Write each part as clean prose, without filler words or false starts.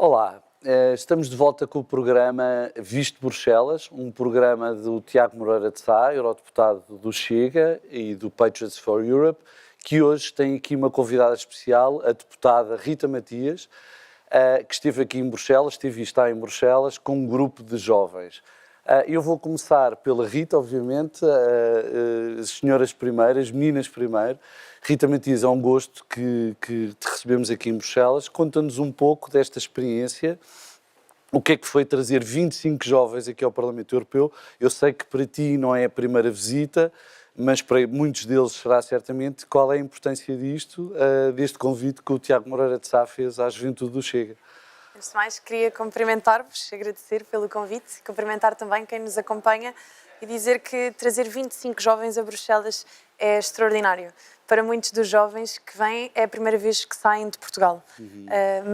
Olá, estamos de volta com o programa Visto Bruxelas, um programa do Tiago Moreira de Sá, eurodeputado do Chega e do Patriots for Europe, que hoje tem aqui uma convidada especial, a deputada Rita Matias, que esteve aqui em Bruxelas, esteve e está em Bruxelas, com um grupo de jovens. Eu vou começar pela Rita, obviamente, as senhoras primeiro, as meninas primeiro. Rita Matias, é um gosto que te recebemos aqui em Bruxelas. Conta-nos um pouco desta experiência, o que é que foi trazer 25 jovens aqui ao Parlamento Europeu. Eu sei que para ti não é a primeira visita, mas para muitos deles será certamente. Qual é a importância disto, deste convite que o Tiago Moreira de Sá fez à juventude do Chega? Antes de mais, queria cumprimentar-vos, agradecer pelo convite, cumprimentar também quem nos acompanha e dizer que trazer 25 jovens a Bruxelas é extraordinário. Para muitos dos jovens que vêm, é a primeira vez que saem de Portugal,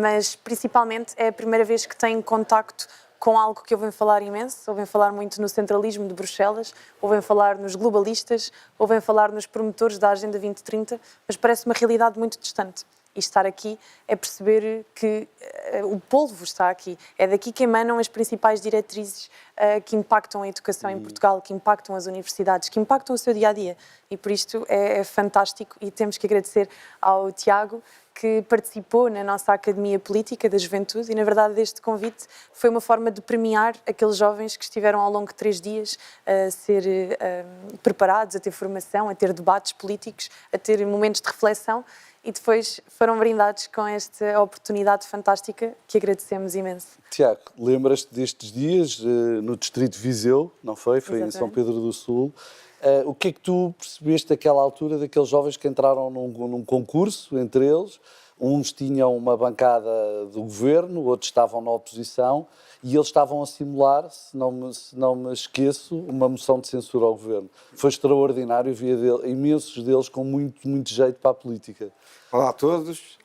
mas principalmente é a primeira vez que têm contacto com algo que ouvem falar imenso, ouvem falar muito no centralismo de Bruxelas, ouvem falar nos globalistas, ouvem falar nos promotores da Agenda 2030, mas parece uma realidade muito distante. E estar aqui é perceber que o polvo está aqui. É daqui que emanam as principais diretrizes que impactam a educação em Portugal, que impactam as universidades, que impactam o seu dia-a-dia. E por isto é fantástico e temos que agradecer ao Tiago, que participou na nossa Academia Política da Juventude e, na verdade, este convite foi uma forma de premiar aqueles jovens que estiveram ao longo de 3 dias a ser preparados, a ter formação, a ter debates políticos, a ter momentos de reflexão e depois foram brindados com esta oportunidade fantástica que agradecemos imenso. Tiago, lembras-te destes dias no Distrito de Viseu, não foi? Foi Exatamente. em São Pedro do Sul. O que é que tu percebeste daquela altura, daqueles jovens que entraram num concurso entre eles? Uns tinham uma bancada do governo, outros estavam na oposição e eles estavam a simular, se não me esqueço, uma moção de censura ao governo. Foi extraordinário, havia imensos deles com muito jeito para a política. Olá a todos,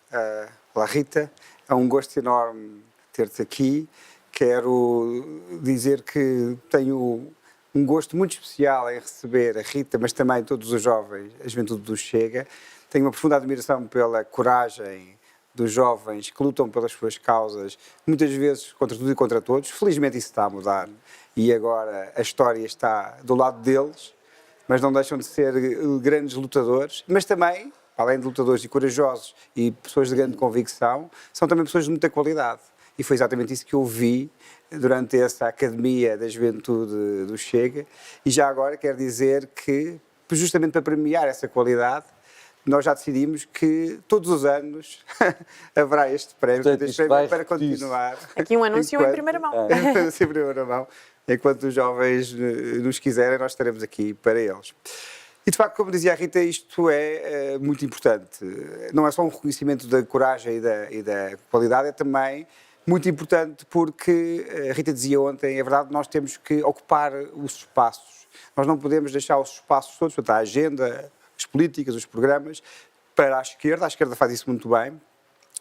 olá Rita, é um gosto enorme ter-te aqui. Quero dizer que tenho um gosto muito especial em receber a Rita, mas também todos os jovens, a juventude do Chega. Tenho uma profunda admiração pela coragem dos jovens que lutam pelas suas causas, muitas vezes contra tudo e contra todos. Felizmente isso está a mudar e agora a história está do lado deles, mas não deixam de ser grandes lutadores, mas também, além de lutadores e corajosos e pessoas de grande convicção, são também pessoas de muita qualidade. E foi exatamente isso que eu vi durante essa Academia da Juventude do Chega. E já agora quero dizer que, justamente para premiar essa qualidade, nós já decidimos que todos os anos haverá este prémio, para continuar. Aqui um anúncio em primeira mão. Em primeira mão. Enquanto os jovens nos quiserem, nós estaremos aqui para eles. E, de facto, como dizia a Rita, isto é muito importante. Não é só um reconhecimento da coragem e da qualidade, é também muito importante porque, a Rita dizia ontem, é verdade, nós temos que ocupar os espaços. Nós não podemos deixar os espaços todos, portanto, a agenda, as políticas, os programas, para a esquerda faz isso muito bem.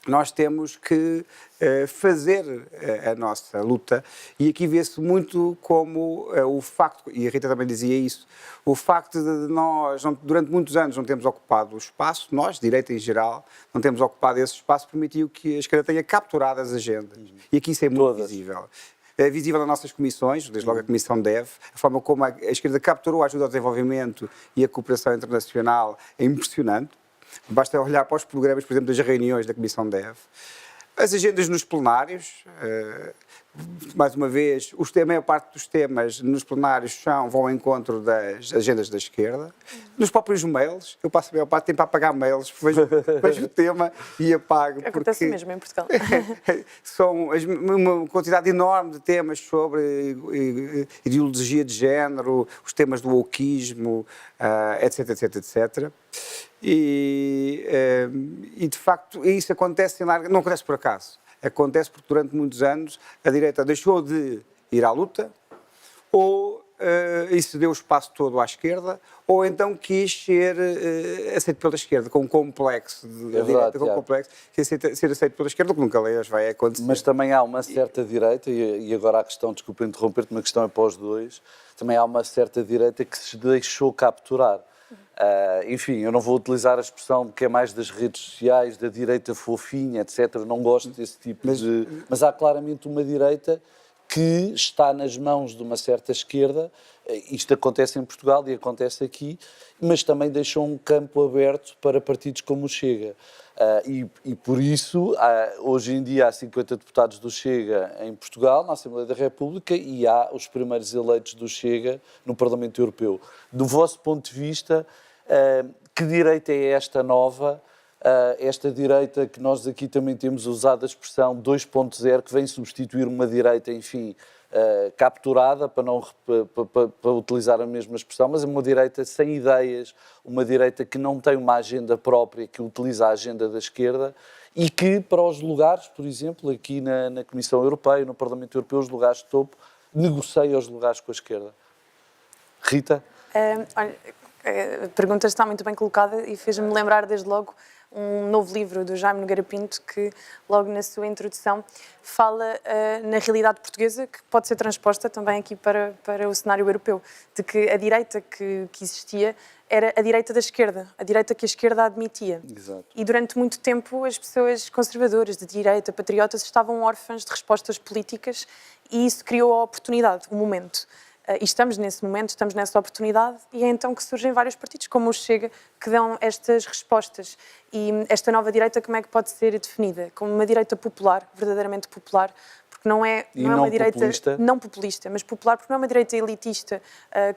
Nós temos que fazer a nossa luta e aqui vê-se muito como o facto, e a Rita também dizia isso, o facto de nós, durante muitos anos, não termos ocupado o espaço, nós, direita em geral, não temos ocupado esse espaço, permitiu que a esquerda tenha capturado as agendas. E aqui isso é muito visível. É visível nas nossas comissões, desde logo a Comissão DEV, a forma como a esquerda capturou a ajuda ao desenvolvimento e a cooperação internacional é impressionante. Basta olhar para os programas, por exemplo, das reuniões da Comissão DEV. As agendas nos plenários, mais uma vez, a maior parte dos temas nos plenários vão ao encontro das agendas da esquerda. Nos próprios mails, eu passo a maior parte do tempo a apagar mails, vejo o tema e apago. Acontece mesmo em Portugal. São uma quantidade enorme de temas sobre ideologia de género, os temas do wokeismo, etc. E, de facto, isso acontece não acontece por acaso. Acontece porque durante muitos anos a direita deixou de ir à luta ou isso deu o espaço todo à esquerda ou então quis ser aceito pela esquerda com um complexo de direita, com um complexo que ser aceito pela esquerda, o que nunca aliás vai acontecer. Mas também há uma certa direita, e agora a questão, desculpa interromper-te, uma questão é para os dois, também há uma certa direita que se deixou capturar. Enfim, eu não vou utilizar a expressão que é mais das redes sociais, da direita fofinha, etc. Eu não gosto desse tipo de... Mas há claramente uma direita que está nas mãos de uma certa esquerda. Isto acontece em Portugal e acontece aqui, mas também deixou um campo aberto para partidos como o Chega. E por isso, hoje em dia, há 50 deputados do Chega em Portugal, na Assembleia da República, e há os primeiros eleitos do Chega no Parlamento Europeu. Do vosso ponto de vista, que direita é esta nova? Esta direita que nós aqui também temos usado a expressão 2.0, que vem substituir uma direita, enfim, capturada, para utilizar a mesma expressão, mas é uma direita sem ideias, uma direita que não tem uma agenda própria, que utiliza a agenda da esquerda e que, para os lugares, por exemplo, aqui na Comissão Europeia, no Parlamento Europeu, os lugares de topo, negocia os lugares com a esquerda. Rita? Olha, a pergunta está muito bem colocada e fez-me lembrar desde logo um novo livro do Jaime Nogueira Pinto que logo na sua introdução fala na realidade portuguesa que pode ser transposta também aqui para o cenário europeu, de que a direita que existia era a direita da esquerda, a direita que a esquerda admitia. Exato. E durante muito tempo as pessoas conservadoras, de direita, patriotas, estavam órfãs de respostas políticas e isso criou a oportunidade, o momento. E estamos nesse momento, estamos nessa oportunidade e é então que surgem vários partidos, como o Chega, que dão estas respostas. E esta nova direita como é que pode ser definida? Como uma direita popular, verdadeiramente popular, porque não é uma direita populista. não populista, mas popular porque não é uma direita elitista.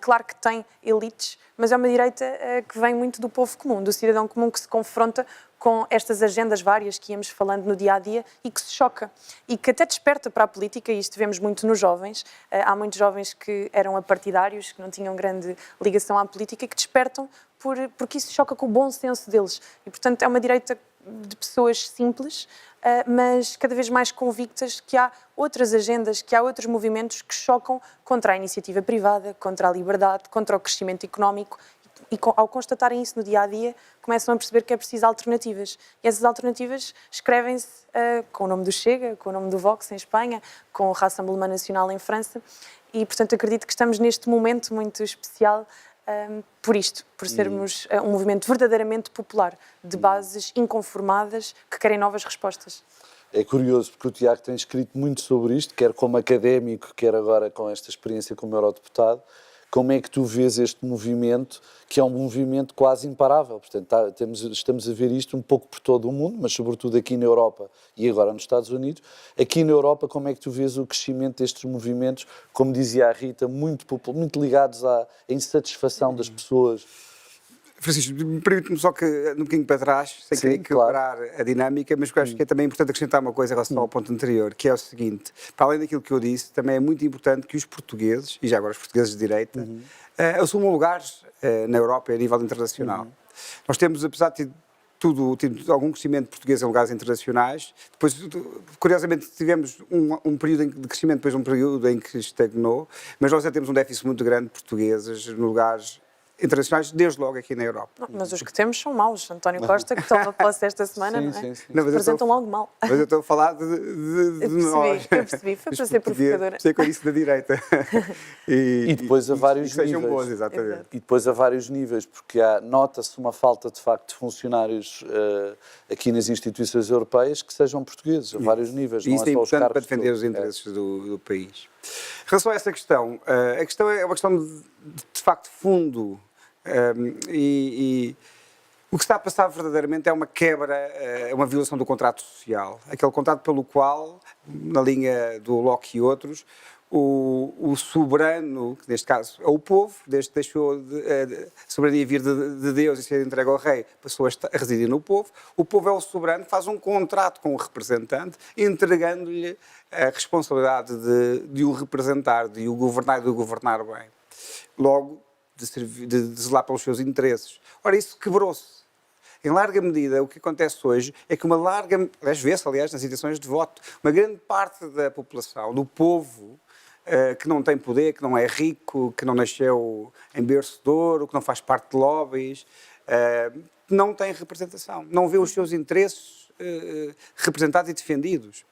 Claro que tem elites, mas é uma direita que vem muito do povo comum, do cidadão comum que se confronta com estas agendas várias que íamos falando no dia-a-dia e que se choca e que até desperta para a política, e isto vemos muito nos jovens. Há muitos jovens que eram apartidários, que não tinham grande ligação à política e que despertam porque isso choca com o bom senso deles. E, portanto, é uma direita de pessoas simples, mas cada vez mais convictas que há outras agendas, que há outros movimentos que chocam contra a iniciativa privada, contra a liberdade, contra o crescimento económico. E ao constatarem isso no dia-a-dia, começam a perceber que é preciso alternativas. E essas alternativas escrevem-se com o nome do Chega, com o nome do Vox em Espanha, com o Rassemblement Nacional em França. E, portanto, acredito que estamos neste momento muito especial por isto, por sermos um movimento verdadeiramente popular, de bases inconformadas, que querem novas respostas. É curioso, porque o Tiago tem escrito muito sobre isto, quer como académico, quer agora com esta experiência como eurodeputado. Como é que tu vês este movimento, que é um movimento quase imparável? Portanto, estamos a ver isto um pouco por todo o mundo, mas sobretudo aqui na Europa e agora nos Estados Unidos. Aqui na Europa, como é que tu vês o crescimento destes movimentos, como dizia a Rita, muito ligados à insatisfação das pessoas? Francisco, permite-me só que um bocadinho para trás, sem querer quebrar a dinâmica, mas acho que é também importante acrescentar uma coisa em relação ao ponto anterior, que é o seguinte: para além daquilo que eu disse, também é muito importante que os portugueses, e já agora os portugueses de direita, assumam lugares na Europa e a nível internacional. Nós temos, apesar de tido algum crescimento português em lugares internacionais, depois, curiosamente, tivemos um período de crescimento, depois um período em que estagnou, mas nós já temos um déficit muito grande de portugueses em lugares internacionais, desde logo aqui na Europa. Não, mas os que temos são maus. António Costa, que toma posse esta semana, não é? Sim. Representam logo mal. Mas eu estou a falar de nós. Eu percebi, foi para ser provocadora. Sei que eu disse da direita. E depois a vários níveis. Sejam bons, exatamente. E depois a vários níveis, porque nota-se uma falta, de facto, de funcionários aqui nas instituições europeias que sejam portugueses, a vários níveis. E isso é importante para defender os todos. interesses do país. Em relação a essa questão, a questão é uma questão de facto fundo. E o que está a passar verdadeiramente é uma quebra, é uma violação do contrato social. Aquele contrato pelo qual, na linha do Locke e outros, o soberano, que neste caso é o povo, desde que deixou a soberania vir de Deus e ser entregue ao rei, passou a residir no povo. O povo é o soberano, faz um contrato com o representante, entregando-lhe a responsabilidade de o representar, de o governar e de o governar bem. Logo, de zelar pelos seus interesses. Ora, isso quebrou-se. Em larga medida, o que acontece hoje é que vê-se, aliás, nas intenções de voto, uma grande parte da população, do povo, que não tem poder, que não é rico, que não nasceu em berço de ouro, que não faz parte de lobbies, não tem representação, não vê os seus interesses representados e defendidos.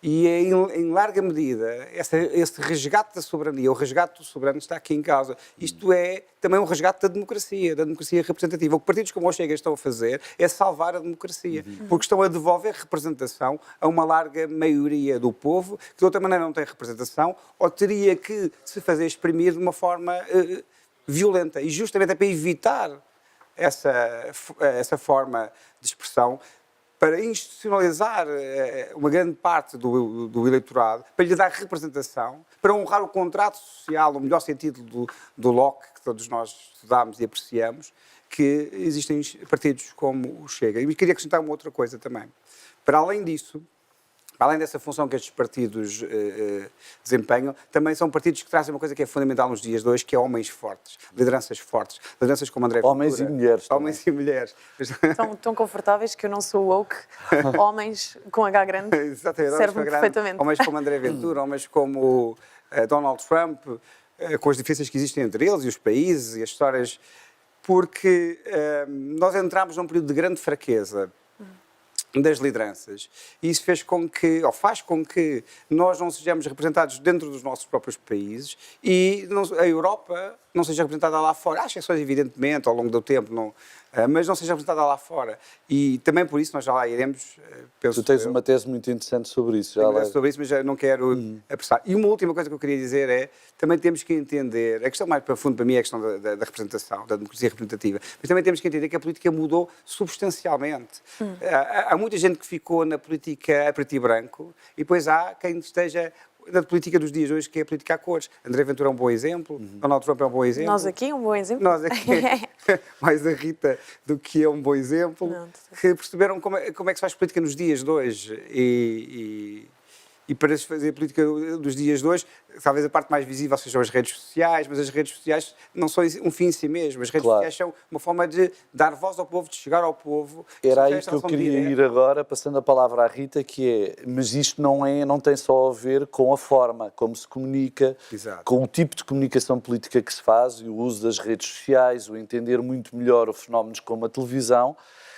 E em larga medida, esse resgate da soberania, o resgate do soberano está aqui em causa. Isto é também um resgate da democracia representativa. O que partidos como o Chega estão a fazer é salvar a democracia, porque estão a devolver representação a uma larga maioria do povo, que de outra maneira não tem representação, ou teria que se fazer exprimir de uma forma violenta. E justamente é para evitar essa forma de expressão, para institucionalizar uma grande parte do eleitorado, para lhe dar representação, para honrar o contrato social, no melhor sentido do Locke, que todos nós estudámos e apreciamos, que existem partidos como o Chega. E queria acrescentar uma outra coisa também. Para além disso, para além dessa função que estes partidos desempenham, também são partidos que trazem uma coisa que é fundamental nos dias de hoje, que é homens fortes, lideranças como André Ventura. Homens e mulheres. Homens e mulheres. Tão confortáveis que eu não sou woke. Homens com H grande. Exatamente, servem perfeitamente. Homens como André Ventura, homens como Donald Trump, com as diferenças que existem entre eles e os países e as histórias, porque nós entramos num período de grande fraqueza das lideranças. E isso faz com que nós não sejamos representados dentro dos nossos próprios países e a Europa não seja representada lá fora. Há exceções, evidentemente, ao longo do tempo, mas não seja representada lá fora. E também por isso nós já lá iremos. Tu tens uma tese muito interessante sobre isso. Sobre isso, mas já não quero apressar. E uma última coisa que eu queria dizer é, também temos que entender, a questão mais para fundo para mim é a questão da representação, da democracia representativa, mas também temos que entender que a política mudou substancialmente. Há muita gente que ficou na política a preto e branco e depois há quem esteja na política dos dias de hoje, que é a política a cores. André Ventura é um bom exemplo, Donald Trump é um bom exemplo. Nós aqui, um bom exemplo. Nós aqui, mais a Rita do que é um bom exemplo, que perceberam como é que se faz política nos dias de hoje e para se fazer política dos dias de hoje, talvez a parte mais visível sejam as redes sociais, mas as redes sociais não são um fim em si mesmo. As redes sociais são uma forma de dar voz ao povo, de chegar ao povo. Era aí que eu queria ir agora, passando a palavra à Rita, que é, mas isto não tem só a ver com a forma como se comunica, com o tipo de comunicação política que se faz e o uso das redes sociais, o entender muito melhor os fenómenos como a televisão,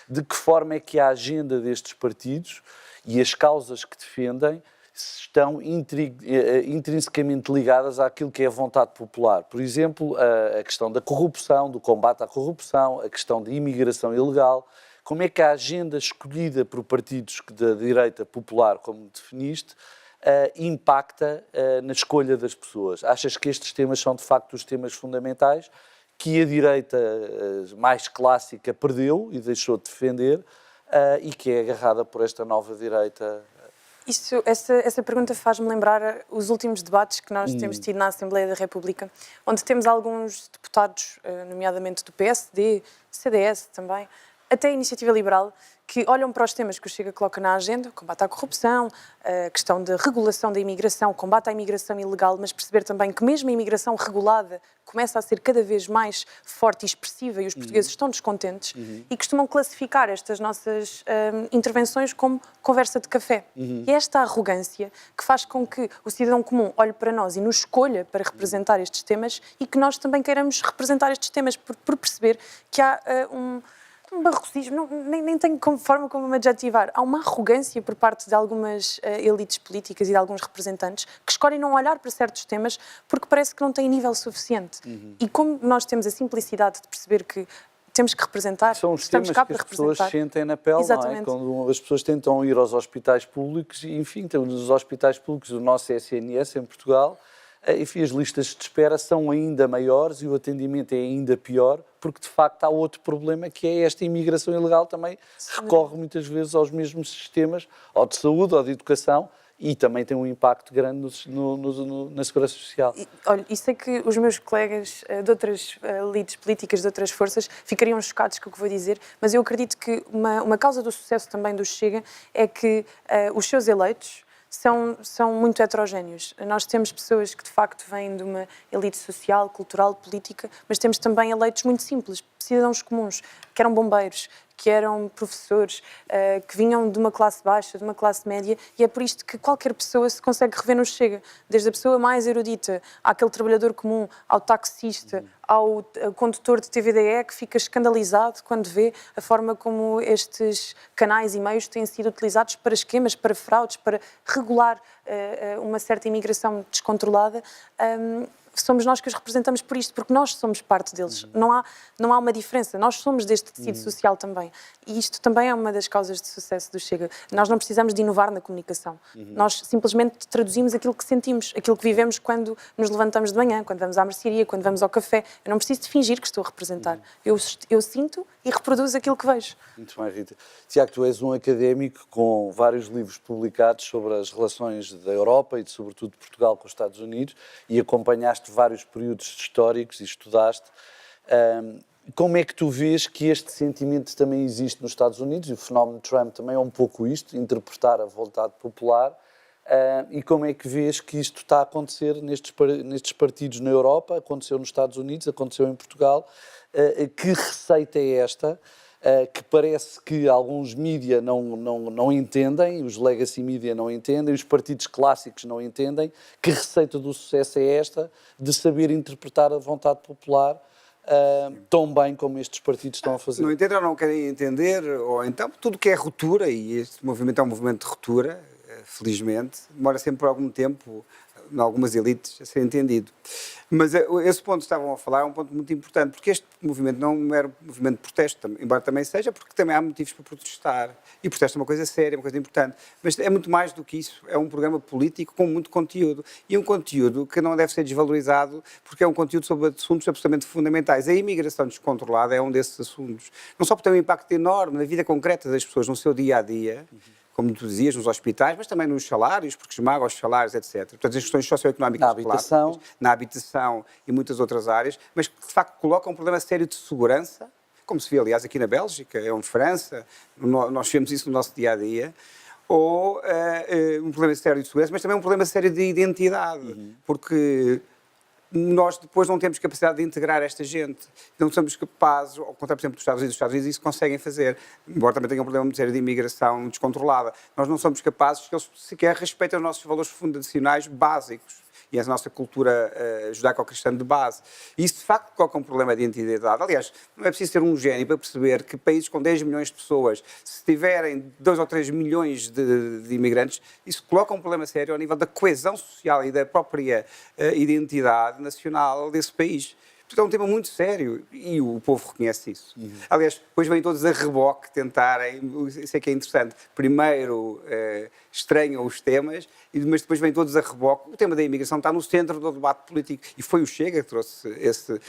de que forma é que a agenda destes partidos e as causas que defendem estão intrinsecamente ligadas àquilo que é a vontade popular. Por exemplo, a questão da corrupção, do combate à corrupção, a questão da imigração ilegal. Como é que a agenda escolhida por partidos da direita popular, como definiste, impacta na escolha das pessoas? Achas que estes temas são, de facto, os temas fundamentais que a direita mais clássica perdeu e deixou de defender e que é agarrada por esta nova direita? Essa pergunta faz-me lembrar os últimos debates que nós temos tido na Assembleia da República, onde temos alguns deputados, nomeadamente do PSD, CDS também, até a Iniciativa Liberal, que olham para os temas que o Chega coloca na agenda, o combate à corrupção, a questão da regulação da imigração, o combate à imigração ilegal, mas perceber também que mesmo a imigração regulada começa a ser cada vez mais forte e expressiva e os portugueses estão descontentes e costumam classificar estas nossas intervenções como conversa de café. E é esta arrogância que faz com que o cidadão comum olhe para nós e nos escolha para representar estes temas e que nós também queiramos representar estes temas por perceber que há um barrocismo, nem tenho forma como me adjetivar. Há uma arrogância por parte de algumas elites políticas e de alguns representantes que escolhem não olhar para certos temas porque parece que não têm nível suficiente. E como nós temos a simplicidade de perceber que temos que representar, são os temas que as pessoas sentem na pele, não é? Quando as pessoas tentam ir aos hospitais públicos, e, enfim, temos os hospitais públicos, o nosso SNS em Portugal, enfim, as listas de espera são ainda maiores e o atendimento é ainda pior, porque de facto há outro problema que é esta imigração ilegal também recorre muitas vezes aos mesmos sistemas, ou de saúde ou de educação, e também tem um impacto grande na segurança social. Olha, isso é que os meus colegas de outras elites políticas, de outras forças, ficariam chocados com o que vou dizer, mas eu acredito que uma causa do sucesso também do Chega é que os seus eleitos são muito heterogéneos. Nós temos pessoas que, de facto, vêm de uma elite social, cultural, política, mas temos também eleitos muito simples, cidadãos comuns, que eram bombeiros, que eram professores, que vinham de uma classe baixa, de uma classe média, e é por isto que qualquer pessoa se consegue rever no Chega. Desde a pessoa mais erudita, àquele trabalhador comum, ao taxista, ao condutor de TVDE que fica escandalizado quando vê a forma como estes canais e meios têm sido utilizados para esquemas, para fraudes, para regular uma certa imigração descontrolada. Somos nós que os representamos por isto, porque nós somos parte deles. Não há uma diferença. Nós somos deste tecido social também. E isto também é uma das causas de sucesso do Chega. Nós não precisamos de inovar na comunicação. Nós simplesmente traduzimos aquilo que sentimos, aquilo que vivemos quando nos levantamos de manhã, quando vamos à mercearia, quando vamos ao café. Eu não preciso de fingir que estou a representar. Eu sinto e reproduzo aquilo que vejo. Muito bem, Rita. Tiago, tu és um académico com vários livros publicados sobre as relações da Europa e, sobretudo, de Portugal com os Estados Unidos e acompanhaste vários períodos históricos e estudaste. Como é que tu vês que este sentimento também existe nos Estados Unidos, e o fenómeno Trump também é um pouco isto, interpretar a vontade popular, e como é que vês que isto está a acontecer nestes partidos na Europa, aconteceu nos Estados Unidos, aconteceu em Portugal? Que receita é esta? Que parece que alguns mídia não entendem, os legacy media não entendem, os partidos clássicos não entendem. Que receita do sucesso é esta de saber interpretar a vontade popular tão bem como estes partidos estão a fazer? Não entendem ou não querem entender, ou então tudo que é ruptura, e este movimento é um movimento de ruptura, felizmente, demora sempre por algum tempo, em algumas elites, a ser entendido. Mas esse ponto que estavam a falar é um ponto muito importante, porque este movimento não é um mero movimento de protesto, embora também seja, porque também há motivos para protestar. E protesto é uma coisa séria, uma coisa importante. Mas é muito mais do que isso. É um programa político com muito conteúdo. E um conteúdo que não deve ser desvalorizado, porque é um conteúdo sobre assuntos absolutamente fundamentais. A imigração descontrolada é um desses assuntos. Não só porque tem um impacto enorme na vida concreta das pessoas, no seu dia-a-dia, como tu dizias, nos hospitais, mas também nos salários, porque esmaga os salários, etc. Portanto, as questões socioeconómicas, na habitação e muitas outras áreas, mas que, de facto, colocam um problema sério de segurança, como se vê, aliás, aqui na Bélgica, ou em França, nós vemos isso no nosso dia-a-dia, ou um problema sério de segurança, mas também um problema sério de identidade, porque nós depois não temos capacidade de integrar esta gente. Não somos capazes, ao contrário, por exemplo, dos Estados Unidos isso conseguem fazer, embora também tenham um problema muito sério de imigração descontrolada. Nós não somos capazes que eles sequer respeitem os nossos valores fundacionais básicos e a nossa cultura judaico-cristã de base. E isso, de facto, coloca um problema de identidade. Aliás, não é preciso ser um gênio para perceber que países com 10 milhões de pessoas, se tiverem 2 ou 3 milhões de imigrantes, isso coloca um problema sério ao nível da coesão social e da própria identidade nacional desse país. Portanto, é um tema muito sério e o povo reconhece isso. Aliás, depois vêm todos a reboque tentarem, isso é que é interessante, primeiro estranham os temas, mas depois vêm todos a reboque. O tema da imigração está no centro do debate político e foi o Chega que trouxe esse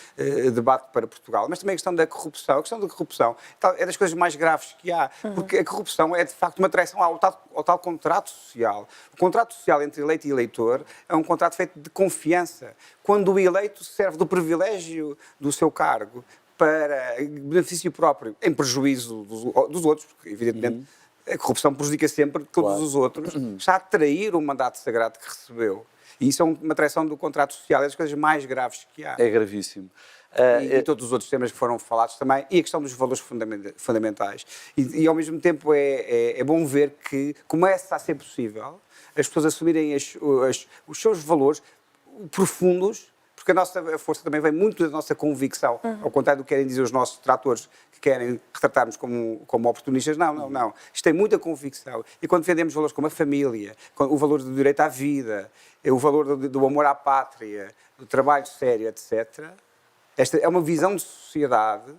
debate para Portugal. Mas também a questão da corrupção. A questão da corrupção é das coisas mais graves que há, porque a corrupção é de facto uma traição ao tal contrato social. O contrato social entre eleito e eleitor é um contrato feito de confiança. Quando o eleito serve do privilégio do seu cargo para benefício próprio, em prejuízo dos outros, porque evidentemente a corrupção prejudica sempre todos os outros, está a trair o mandato sagrado que recebeu. E isso é uma traição do contrato social, é das coisas mais graves que há. É gravíssimo. E todos os outros temas que foram falados também, e a questão dos valores fundamentais. E ao mesmo tempo é bom ver que começa a ser possível as pessoas assumirem os seus valores profundos, porque a nossa força também vem muito da nossa convicção, ao contrário do que querem dizer os nossos detratores, que querem retratar-nos como oportunistas. Não. Isto tem muita convicção. E quando defendemos valores como a família, o valor do direito à vida, o valor do amor à pátria, do trabalho sério, etc., esta é uma visão de sociedade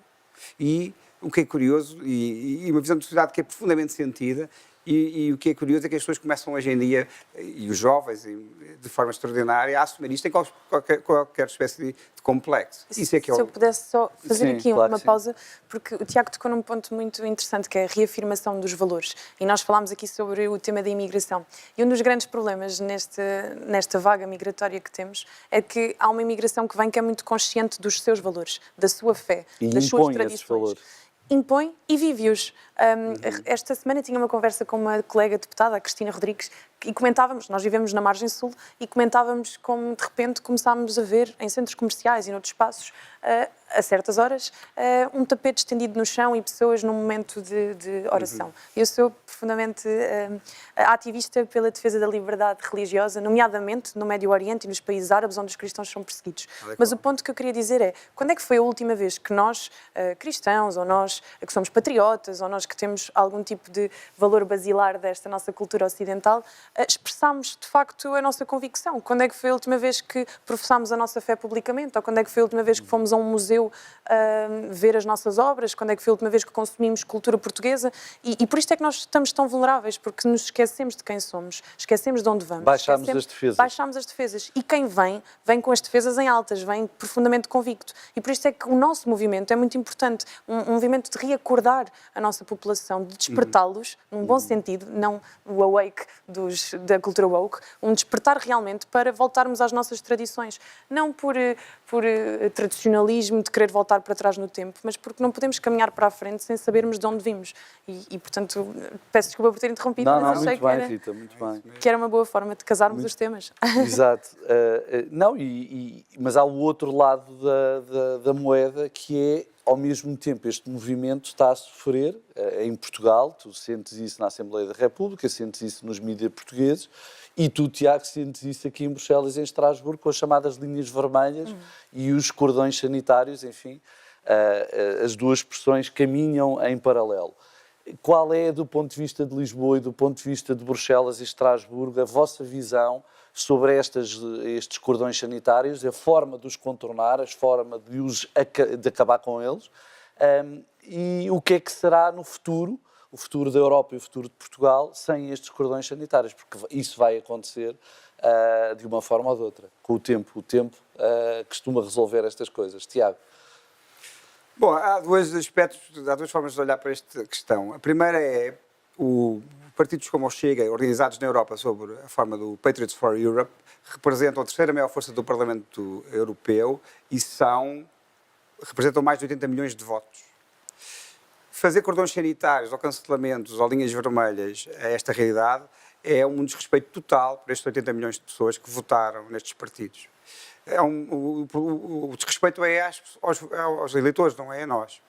e o que é curioso, e uma visão de sociedade que é profundamente sentida, e o que é curioso é que as pessoas começam hoje em dia, e os jovens, de forma extraordinária, a assumir isto em qualquer espécie de complexo. Isso é que Se eu pudesse só fazer aqui claro uma pausa, porque o Tiago tocou num ponto muito interessante, que é a reafirmação dos valores. E nós falámos aqui sobre o tema da imigração. E um dos grandes problemas nesta vaga migratória que temos é que há uma imigração que vem que é muito consciente dos seus valores, da sua fé, e das suas impõe tradições. esses valores. Impõe e vive-os. Esta semana tinha uma conversa com uma colega deputada, a Cristina Rodrigues, e comentávamos, nós vivemos na margem sul, e comentávamos como de repente começámos a ver em centros comerciais e noutros espaços a certas horas, um tapete estendido no chão e pessoas num momento de oração. Eu sou profundamente ativista pela defesa da liberdade religiosa, nomeadamente no Médio Oriente e nos países árabes onde os cristãos são perseguidos. Mas o ponto que eu queria dizer é, quando é que foi a última vez que nós, cristãos, ou nós que somos patriotas, ou nós que temos algum tipo de valor basilar desta nossa cultura ocidental, expressámos de facto a nossa convicção? Quando é que foi a última vez que professámos a nossa fé publicamente? Ou quando é que foi a última vez que fomos a um museu ver as nossas obras? Quando é que foi a última vez que consumimos cultura portuguesa? E por isto é que nós estamos tão vulneráveis, porque nos esquecemos de quem somos, esquecemos de onde vamos. Baixámos as defesas. Baixámos as defesas. E quem vem com as defesas em altas, vem profundamente convicto. E por isto é que o nosso movimento é muito importante, um movimento de reacordar a nossa população, de despertá-los, num bom sentido, não o awake da cultura woke, um despertar realmente para voltarmos às nossas tradições. Não por tradicionalismo, de querer voltar para trás no tempo, mas porque não podemos caminhar para a frente sem sabermos de onde vimos. E portanto, peço desculpa por ter interrompido, Não, mas achei muito bem, Rita, muito bem. que era uma boa forma de casarmos os temas. Exato. Não, mas há o outro lado da moeda, que é, ao mesmo tempo, este movimento está a sofrer em Portugal. Tu sentes isso na Assembleia da República, sentes isso nos mídias portugueses, e tu, Tiago, sentes isso aqui em Bruxelas e em Estrasburgo, com as chamadas linhas vermelhas e os cordões sanitários, enfim, as duas expressões caminham em paralelo. Qual é, do ponto de vista de Lisboa e do ponto de vista de Bruxelas e Estrasburgo, a vossa visão sobre estes cordões sanitários, a forma de os contornar, a forma de acabar com eles, e o que é que será no futuro, o futuro da Europa e o futuro de Portugal, sem estes cordões sanitários? Porque isso vai acontecer de uma forma ou de outra, com o tempo. O tempo costuma resolver estas coisas. Tiago? Bom, há dois aspectos, há duas formas de olhar para esta questão. A primeira é partidos como o Chega, organizados na Europa sob a forma do Patriots for Europe, representam a terceira maior força do Parlamento Europeu e representam mais de 80 milhões de votos. Fazer cordões sanitários ou cancelamentos ou linhas vermelhas a esta realidade é um desrespeito total para estes 80 milhões de pessoas que votaram nestes partidos. O desrespeito é aos eleitores, não é a nós.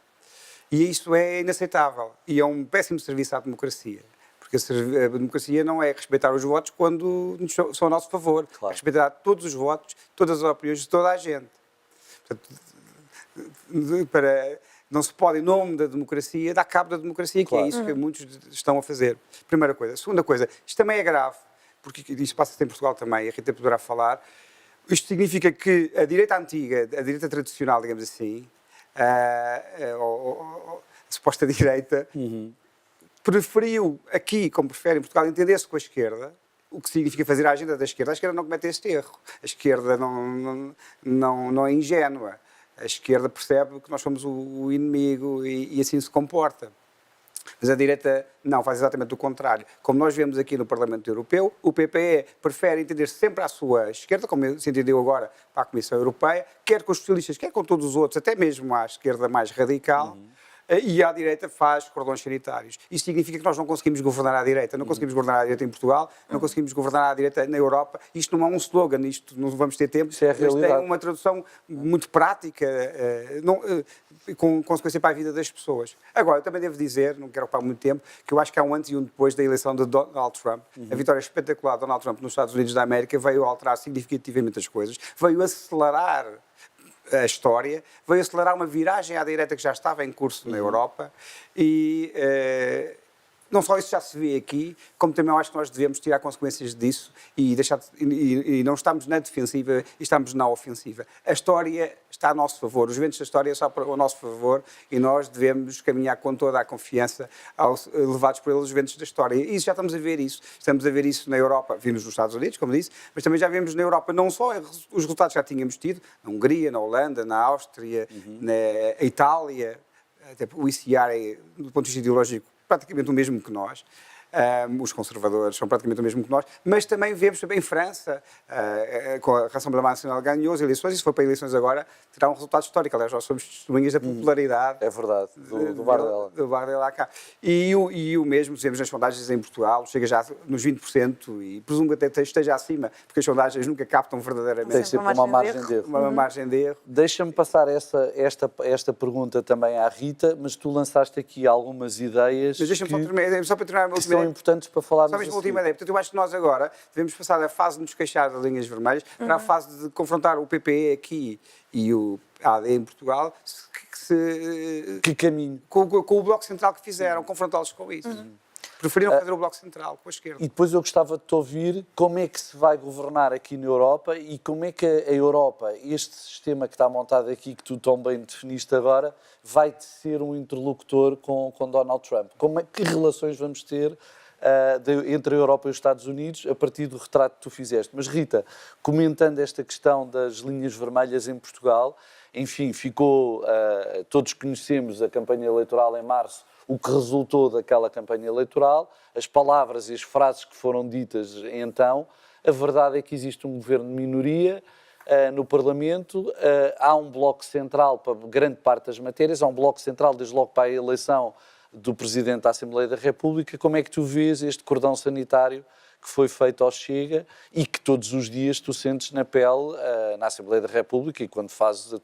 E isso é inaceitável e é um péssimo serviço à democracia. Porque a democracia não é respeitar os votos quando são a nosso favor. Claro. É respeitar todos os votos, todas as opiniões de toda a gente. Portanto, não se pode, em nome da democracia, dar cabo da democracia, que é isso que muitos estão a fazer. Primeira coisa. Segunda coisa, isto também é grave, porque isto passa-se em Portugal também, a Rita poderá falar. Isto significa que a direita antiga, a direita tradicional, digamos assim, a suposta direita, preferiu aqui, como prefere em Portugal, entender-se com a esquerda, o que significa fazer a agenda da esquerda. A esquerda não comete este erro. A esquerda não é ingênua. A esquerda percebe que nós somos o inimigo e assim se comporta. Mas a direita não, faz exatamente o contrário. Como nós vemos aqui no Parlamento Europeu, o PPE prefere entender-se sempre à sua esquerda, como se entendeu agora para a Comissão Europeia, quer com os socialistas, quer com todos os outros, até mesmo à esquerda mais radical, e à direita faz cordões sanitários. Isto significa que nós não conseguimos governar à direita. Não conseguimos governar à direita em Portugal, não conseguimos governar à direita na Europa. Isto não é um slogan, isto não vamos ter tempo. Isso é a realidade. Tem uma tradução muito prática, com consequência para a vida das pessoas. Agora, eu também devo dizer, não quero ocupar muito tempo, que eu acho que há um antes e um depois da eleição de Donald Trump. A vitória espetacular de Donald Trump nos Estados Unidos da América veio alterar significativamente as coisas, veio acelerar a história, veio acelerar uma viragem à direita que já estava em curso na Europa e não só isso já se vê aqui, como também eu acho que nós devemos tirar consequências disso e não estamos na defensiva e estamos na ofensiva. A história está a nosso favor, os ventos da história são ao nosso favor e nós devemos caminhar com toda a confiança levados por eles os ventos da história. E já estamos a ver isso. Estamos a ver isso na Europa, vimos nos Estados Unidos, como disse, mas também já vemos na Europa não só os resultados que já tínhamos tido, na Hungria, na Holanda, na Áustria, na Itália, até o ICR é, do ponto de vista ideológico, praticamente o mesmo que nós. Os conservadores são praticamente o mesmo que nós, mas também vemos em França, com a Rassemblement Nacional ganhou as eleições, e se for para eleições agora, terá um resultado histórico. Aliás, nós somos testemunhas da popularidade. É verdade, do Bardella. Do Bardella cá. E o mesmo, vemos nas sondagens em Portugal, chega já nos 20% e presumo que até esteja acima, porque as sondagens nunca captam verdadeiramente. Tem sempre uma margem de erro. Uma margem de erro. Deixa-me passar esta pergunta também à Rita, mas tu lançaste aqui algumas ideias Mas deixa-me só para terminar a que última são ideia. importantes para falarmos Só mesmo a a última seguir. ideia. Portanto, eu acho que nós agora devemos passar da fase de nos queixar das linhas vermelhas para a fase de confrontar o PPE aqui e o AD em Portugal Que caminho? com o Bloco Central que fizeram, confrontá-los com isso. Preferiram fazer o Bloco Central com a esquerda. E depois eu gostava de te ouvir como é que se vai governar aqui na Europa e como é que a Europa, este sistema que está montado aqui, que tu tão bem definiste agora, vai ser um interlocutor com Donald Trump. Que relações vamos ter entre a Europa e os Estados Unidos a partir do retrato que tu fizeste? Mas Rita, comentando esta questão das linhas vermelhas em Portugal, enfim, todos conhecemos a campanha eleitoral em março, o que resultou daquela campanha eleitoral, as palavras e as frases que foram ditas então. A verdade é que existe um governo de minoria no Parlamento, há um bloco central para grande parte das matérias, há um bloco central desde logo para a eleição do Presidente da Assembleia da República. Como é que tu vês este cordão sanitário que foi feito ao Chega e que todos os dias tu sentes na pele na Assembleia da República e quando fazes a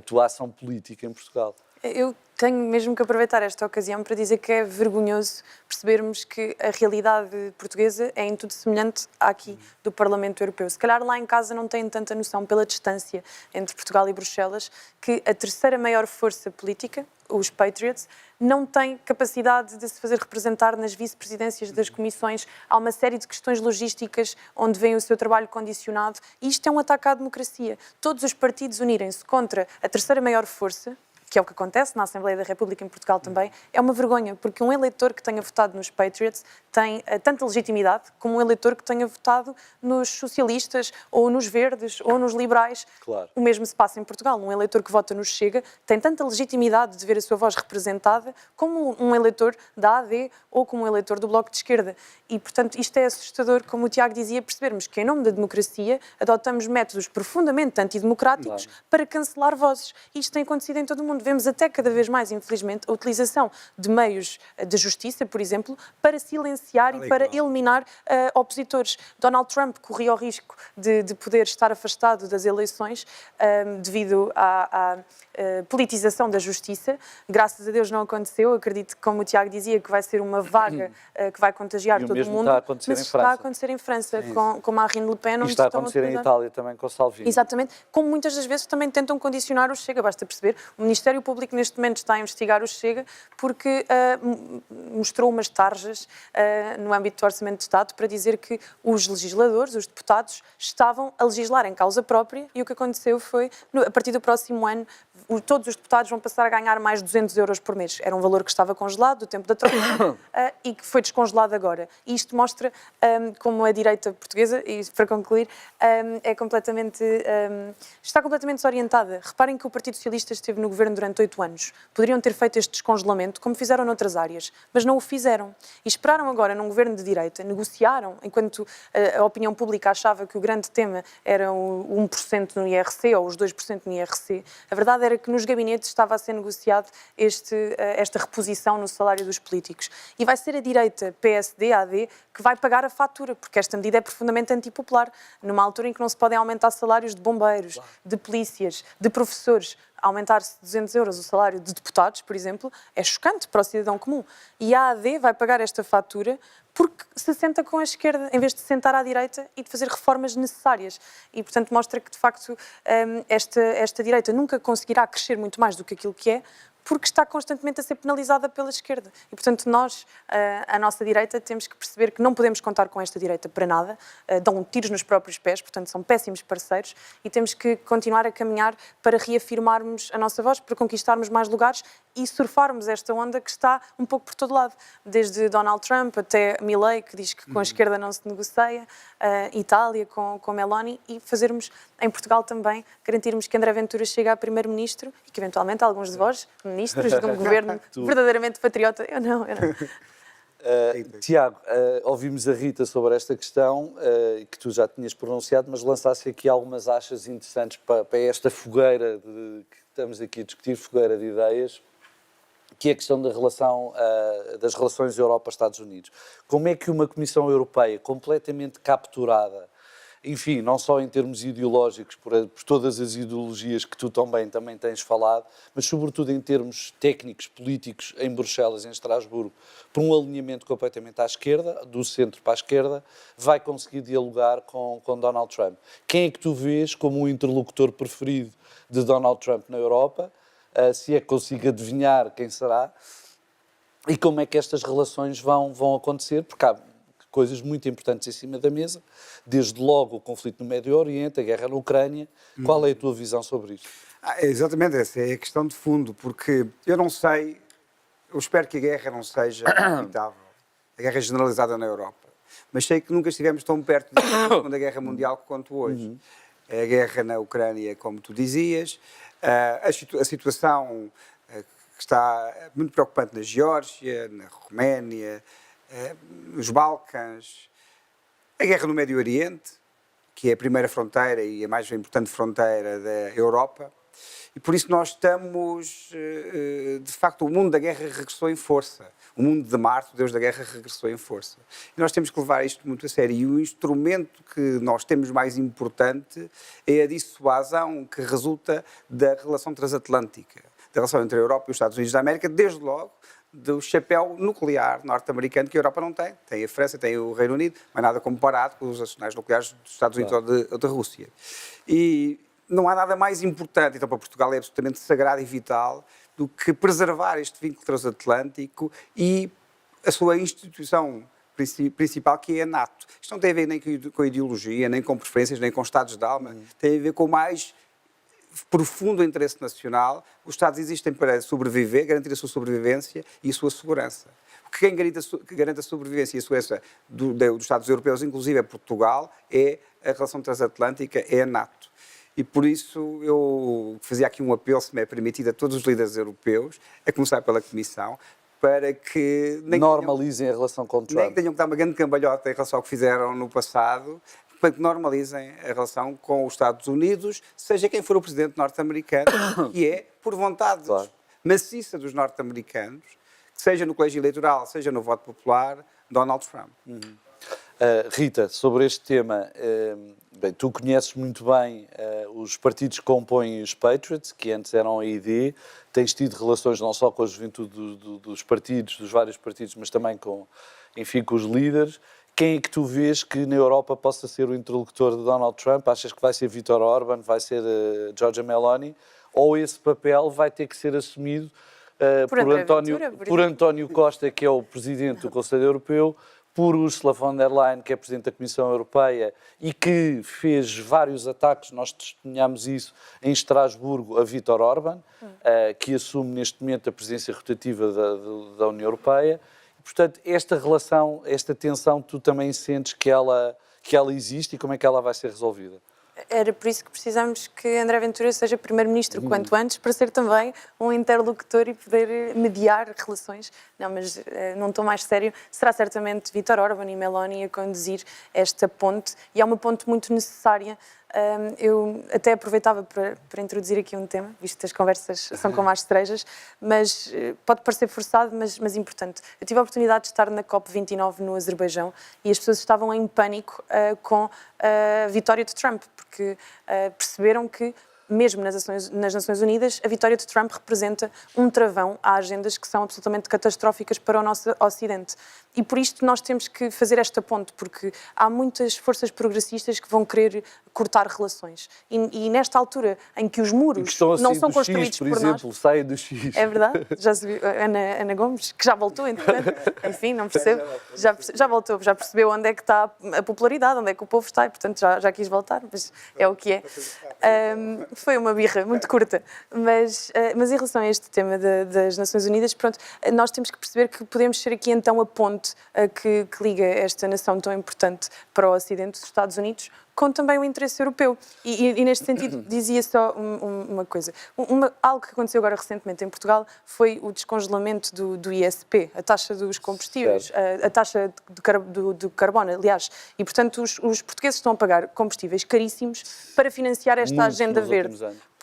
tua ação política em Portugal? Eu tenho mesmo que aproveitar esta ocasião para dizer que é vergonhoso percebermos que a realidade portuguesa é em tudo semelhante àqui do Parlamento Europeu. Se calhar lá em casa não têm tanta noção pela distância entre Portugal e Bruxelas que a terceira maior força política, os Patriots, não tem capacidade de se fazer representar nas vice-presidências das comissões. Há uma série de questões logísticas onde vem o seu trabalho condicionado e isto é um ataque à democracia. Todos os partidos unirem-se contra a terceira maior força, que é o que acontece na Assembleia da República em Portugal também, é uma vergonha, porque um eleitor que tenha votado nos Patriots tem tanta legitimidade como um eleitor que tenha votado nos socialistas, ou nos verdes, ou nos liberais. Claro. O mesmo se passa em Portugal. Um eleitor que vota no Chega tem tanta legitimidade de ver a sua voz representada como um eleitor da AD ou como um eleitor do Bloco de Esquerda. E, portanto, isto é assustador, como o Tiago dizia, percebermos que, em nome da democracia, adotamos métodos profundamente antidemocráticos para cancelar vozes. Isto tem acontecido em todo o mundo. Vemos até cada vez mais, infelizmente, a utilização de meios de justiça, por exemplo, para silenciar e para eliminar opositores. Donald Trump corria o risco de poder estar afastado das eleições devido à politização da justiça. Graças a Deus não aconteceu. Acredito que, como o Tiago dizia, que vai ser uma vaga que vai contagiar todo o mundo. Está a acontecer mas em está França. a acontecer em França, com Marine Le Pen. E está a acontecer em Itália também com Salvini. Exatamente, como muitas das vezes também tentam condicionar o Chega, basta perceber. O Ministério Público neste momento está a investigar o Chega porque mostrou umas tarjas no âmbito do Orçamento de Estado para dizer que os legisladores, os deputados, estavam a legislar em causa própria e o que aconteceu foi, a partir do próximo ano, todos os deputados vão passar a ganhar mais 200 euros por mês. Era um valor que estava congelado do tempo da Troika e que foi descongelado agora. E isto mostra como a direita portuguesa, e para concluir, está completamente desorientada. Reparem que o Partido Socialista esteve no governo durante 8 anos. Poderiam ter feito este descongelamento, como fizeram noutras áreas, mas não o fizeram. E esperaram agora, num governo de direita, negociaram, enquanto a opinião pública achava que o grande tema era o 1% no IRC ou os 2% no IRC. A verdade era que nos gabinetes estava a ser negociado esta reposição no salário dos políticos. E vai ser a direita, PSD, AD, que vai pagar a fatura, porque esta medida é profundamente antipopular, numa altura em que não se podem aumentar salários de bombeiros, de polícias, de professores. Aumentar-se 200 euros o salário de deputados, por exemplo, é chocante para o cidadão comum. E a AD vai pagar esta fatura porque se senta com a esquerda, em vez de se sentar à direita e de fazer reformas necessárias. E, portanto, mostra que, de facto, esta direita nunca conseguirá crescer muito mais do que aquilo que é, porque está constantemente a ser penalizada pela esquerda. E, portanto, nós, a nossa direita, temos que perceber que não podemos contar com esta direita para nada, dão tiros nos próprios pés, portanto, são péssimos parceiros, e temos que continuar a caminhar para reafirmarmos a nossa voz, para conquistarmos mais lugares e surfarmos esta onda que está um pouco por todo lado, desde Donald Trump até Milei, que diz que com a esquerda não se negocia, Itália com Meloni, e fazermos, em Portugal também, garantirmos que André Ventura chegue a primeiro-ministro e que, eventualmente, alguns de vós, ministros de um governo verdadeiramente patriota. Eu não. Tiago, ouvimos a Rita sobre esta questão, que tu já tinhas pronunciado, mas lançaste aqui algumas achas interessantes para esta fogueira que estamos aqui a discutir, fogueira de ideias, que é a questão das relações Europa-Estados Unidos. Como é que uma Comissão Europeia completamente capturada, enfim, não só em termos ideológicos, por todas as ideologias que tu também tens falado, mas sobretudo em termos técnicos, políticos, em Bruxelas, em Estrasburgo, por um alinhamento completamente à esquerda, do centro para a esquerda, vai conseguir dialogar com Donald Trump. Quem é que tu vês como o interlocutor preferido de Donald Trump na Europa? Se é que consigo adivinhar quem será? E como é que estas relações vão acontecer? Porque há coisas muito importantes em cima da mesa, desde logo o conflito no Médio Oriente, a guerra na Ucrânia. Qual é a tua visão sobre isto? Exatamente, essa é a questão de fundo, porque eu não sei, eu espero que a guerra não seja inevitável, a guerra generalizada na Europa, mas sei que nunca estivemos tão perto da Segunda Guerra Mundial quanto hoje. É a guerra na Ucrânia, como tu dizias, a situação que está muito preocupante na Geórgia, na Roménia, nos Balcãs, a guerra no Médio Oriente, que é a primeira fronteira e a mais importante fronteira da Europa, e por isso nós estamos, de facto, o mundo da guerra regressou em força. O mundo de Marte, o Deus da guerra, regressou em força. E nós temos que levar isto muito a sério. E o instrumento que nós temos mais importante é a dissuasão que resulta da relação transatlântica, da relação entre a Europa e os Estados Unidos da América, desde logo do chapéu nuclear norte-americano que a Europa não tem. Tem a França, tem o Reino Unido, mas nada comparado com os arsenais nucleares dos Estados Unidos ou da Rússia. E não há nada mais importante, então para Portugal é absolutamente sagrado e vital, do que preservar este vínculo transatlântico e a sua instituição principal, que é a NATO. Isto não tem a ver nem com ideologia, nem com preferências, nem com estados de alma, tem a ver com o mais profundo interesse nacional. Os Estados existem para sobreviver, garantir a sua sobrevivência e a sua segurança. Quem garante a sobrevivência e a segurança dos Estados europeus, inclusive é Portugal, é a relação transatlântica, é a NATO. E por isso eu fazia aqui um apelo, se me é permitido, a todos os líderes europeus, a começar pela Comissão, para que normalizem a relação com Trump. Nem que tenham que dar uma grande cambalhota em relação ao que fizeram no passado, para que normalizem a relação com os Estados Unidos, seja quem for o presidente norte-americano, que é, por vontade maciça dos norte-americanos, seja no colégio eleitoral, seja no voto popular, Donald Trump. Rita, sobre este tema, bem, tu conheces muito bem os partidos que compõem os Patriots, que antes eram a ID, tens tido relações não só com a juventude dos partidos, dos vários partidos, mas também com os líderes. Quem é que tu vês que na Europa possa ser o interlocutor de Donald Trump? Achas que vai ser Viktor Orban, vai ser Giorgia Meloni? Ou esse papel vai ter que ser assumido por António Costa, que é o presidente do Conselho Europeu, por Ursula von der Leyen, que é presidente da Comissão Europeia e que fez vários ataques, nós testemunhamos isso em Estrasburgo, a Viktor Orban, que assume neste momento a presidência rotativa da União Europeia. Portanto, esta relação, esta tensão, tu também sentes que ela existe e como é que ela vai ser resolvida? Era por isso que precisamos que André Ventura seja primeiro-ministro quanto antes, para ser também um interlocutor e poder mediar relações. Não, mas num tom mais sério, será certamente Viktor Orban e Meloni a conduzir esta ponte, e é uma ponte muito necessária. Eu até aproveitava para introduzir aqui um tema, visto que as conversas são como as cerejas, mas pode parecer forçado, mas importante. Eu tive a oportunidade de estar na COP29 no Azerbaijão e as pessoas estavam em pânico com a vitória de Trump, porque perceberam que, mesmo nas Nações Unidas, a vitória de Trump representa um travão a agendas que são absolutamente catastróficas para o nosso Ocidente. E por isto nós temos que fazer esta ponte, porque há muitas forças progressistas que vão querer cortar relações. E nesta altura em que os muros não são construídos por nós... Por exemplo, saem do X. É verdade, já se viu, Ana Gomes, que já voltou, entretanto, enfim, não percebo, já voltou, já percebeu onde é que está a popularidade, onde é que o povo está, e portanto já quis voltar, mas é o que é. foi uma birra muito curta, mas em relação a este tema das Nações Unidas, pronto, nós temos que perceber que podemos ser aqui então a ponte que liga esta nação tão importante para o Ocidente, os Estados Unidos, com também o interesse europeu. E neste sentido, dizia só uma coisa. Algo que aconteceu agora recentemente em Portugal foi o descongelamento do ISP, a taxa dos combustíveis, a taxa do carbono, aliás. E, portanto, os portugueses estão a pagar combustíveis caríssimos para financiar esta agenda verde.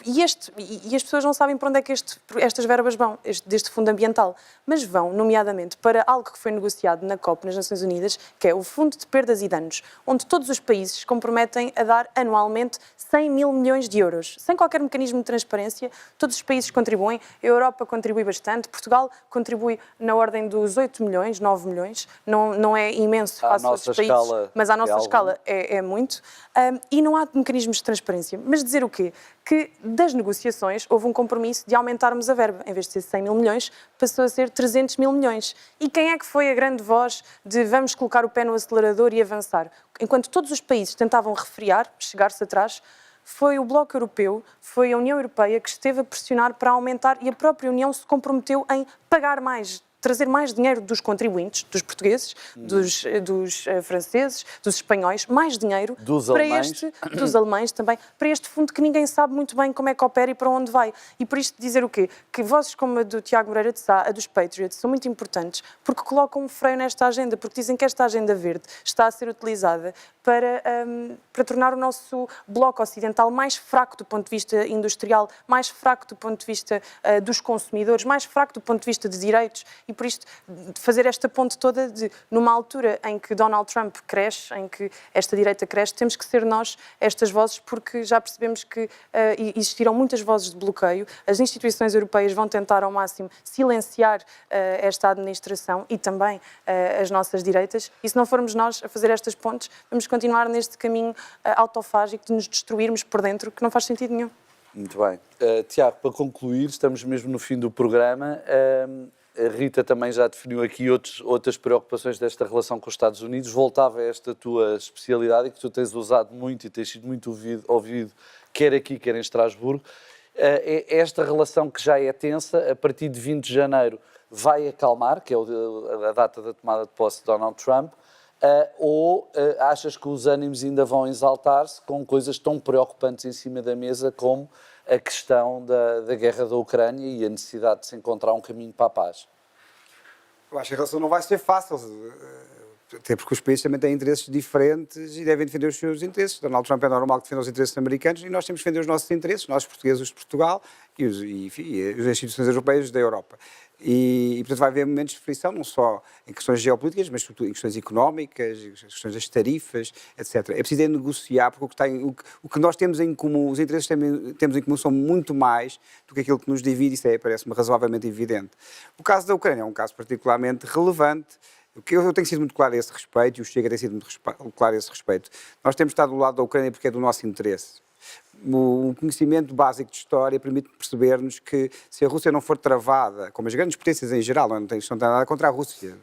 E as pessoas não sabem para onde é que estas verbas vão, deste fundo ambiental, mas vão, nomeadamente, para algo que foi negociado na COP, nas Nações Unidas, que é o Fundo de Perdas e Danos, onde todos os países se comprometem a dar anualmente 100 mil milhões de euros. Sem qualquer mecanismo de transparência, todos os países contribuem, a Europa contribui bastante, Portugal contribui na ordem dos 8 milhões, 9 milhões, não é imenso face a outros países, mas à nossa escala é muito, e não há mecanismos de transparência. Mas dizer o quê? Que das negociações houve um compromisso de aumentarmos a verba. Em vez de ser 100 mil milhões, passou a ser 300 mil milhões. E quem é que foi a grande voz de vamos colocar o pé no acelerador e avançar? Enquanto todos os países tentavam refriar, chegar-se atrás, foi o Bloco Europeu, foi a União Europeia que esteve a pressionar para aumentar e a própria União se comprometeu em pagar mais, trazer mais dinheiro dos contribuintes, dos portugueses, dos franceses, dos espanhóis, mais dinheiro dos alemães também, para este fundo que ninguém sabe muito bem como é que opera e para onde vai. E por isto dizer o quê? Que vozes como a do Tiago Moreira de Sá, a dos Patriots, são muito importantes porque colocam um freio nesta agenda, porque dizem que esta agenda verde está a ser utilizada para tornar o nosso bloco ocidental mais fraco do ponto de vista industrial, mais fraco do ponto de vista dos consumidores, mais fraco do ponto de vista de direitos. E por isto, fazer esta ponte toda numa altura em que Donald Trump cresce, em que esta direita cresce, temos que ser nós estas vozes, porque já percebemos que existiram muitas vozes de bloqueio. As instituições europeias vão tentar ao máximo silenciar esta administração e também as nossas direitas. E se não formos nós a fazer estas pontes, vamos continuar neste caminho autofágico de nos destruirmos por dentro, que não faz sentido nenhum. Muito bem. Tiago, para concluir, estamos mesmo no fim do programa. A Rita também já definiu aqui outras preocupações desta relação com os Estados Unidos. Voltava a esta tua especialidade, que tu tens usado muito e tens sido muito ouvido, quer aqui, quer em Estrasburgo. Esta relação que já é tensa, a partir de 20 de janeiro vai acalmar, que é a data da tomada de posse de Donald Trump, ou achas que os ânimos ainda vão exaltar-se com coisas tão preocupantes em cima da mesa como a questão da guerra da Ucrânia e a necessidade de se encontrar um caminho para a paz? Eu acho que a relação não vai ser fácil, até porque os países também têm interesses diferentes e devem defender os seus interesses. Donald Trump é normal que defenda os interesses americanos e nós temos que defender os nossos interesses, nós portugueses, os de Portugal e as instituições europeias da Europa. E, portanto, vai haver momentos de frição, não só em questões geopolíticas, mas sobretudo em questões económicas, em questões das tarifas, etc. É preciso negociar, porque o que nós temos em comum, os interesses que temos em comum são muito mais do que aquilo que nos divide, isso parece-me razoavelmente evidente. O caso da Ucrânia é um caso particularmente relevante. Eu tenho sido muito claro a esse respeito, e o Chega tem sido muito claro a esse respeito. Nós temos estado do lado da Ucrânia porque é do nosso interesse. O conhecimento básico de história permite perceber-nos que se a Rússia não for travada, como as grandes potências em geral, não tem nada contra a Rússia.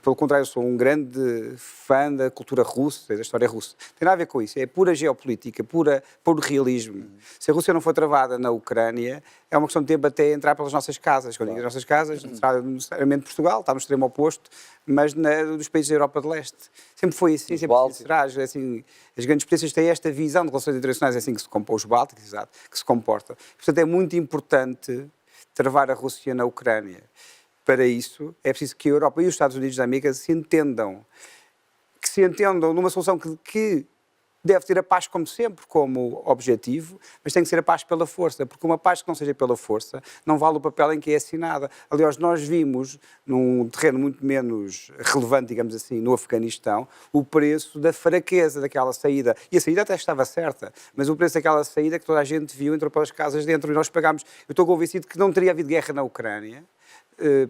Pelo contrário, eu sou um grande fã da cultura russa, da história russa. Tem nada a ver com isso, é pura geopolítica, puro realismo. Se a Rússia não for travada na Ucrânia, é uma questão de tempo até entrar pelas nossas casas. Quando digo as nossas casas, não será necessariamente Portugal, está no extremo oposto, mas dos países da Europa de Leste. Sempre foi assim, sempre será. Assim, as grandes potências têm esta visão de relações internacionais, é assim que se compõem os bálticos, exato, que se comportam. Portanto, é muito importante travar a Rússia na Ucrânia. Para isso, é preciso que a Europa e os Estados Unidos da América se entendam numa solução que deve ter a paz, como sempre, como objetivo, mas tem que ser a paz pela força, porque uma paz que não seja pela força não vale o papel em que é assinada. Aliás, nós vimos, num terreno muito menos relevante, digamos assim, no Afeganistão, o preço da fraqueza daquela saída. E a saída até estava certa, mas o preço daquela saída que toda a gente viu entrou pelas casas dentro e nós pagámos. Eu estou convencido que não teria havido guerra na Ucrânia,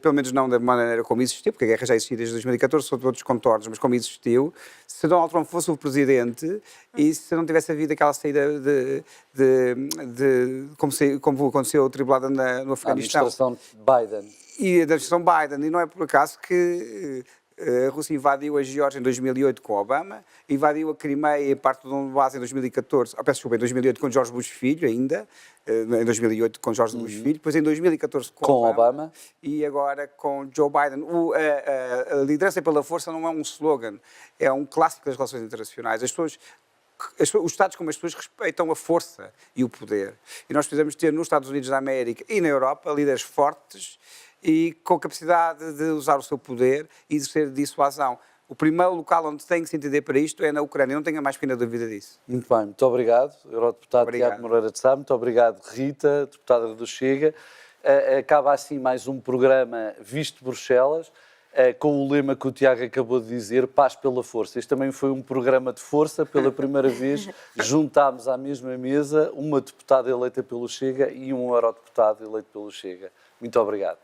pelo menos não da maneira como existiu, porque a guerra já existia desde 2014, sob outros contornos, mas como existiu, se Donald Trump fosse o presidente e se não tivesse havido aquela saída como aconteceu atribulada no Afeganistão. A administração Biden. E a administração Biden, e não é por acaso que A Rússia invadiu a Geórgia em 2008 com Obama, invadiu a Crimeia e parte do Donbass em 2014, peço desculpa, em 2008 com George Bush Filho ainda, em 2008 com George Bush Filho, depois em 2014 com Obama e agora com Joe Biden. A liderança pela força não é um slogan, é um clássico das relações internacionais. Os Estados como as pessoas respeitam a força e o poder. E nós precisamos ter nos Estados Unidos da América e na Europa líderes fortes e com capacidade de usar o seu poder e exercer dissuasão. O primeiro local onde tem que se entender para isto é na Ucrânia, não tenha mais pequena dúvida disso. Muito bem, muito obrigado, Eurodeputado Tiago Moreira de Sá, muito obrigado, Rita, deputada do Chega. Acaba assim mais um programa Visto Bruxelas, com o lema que o Tiago acabou de dizer, paz pela força. Este também foi um programa de força, pela primeira vez juntámos à mesma mesa uma deputada eleita pelo Chega e um eurodeputado eleito pelo Chega. Muito obrigado.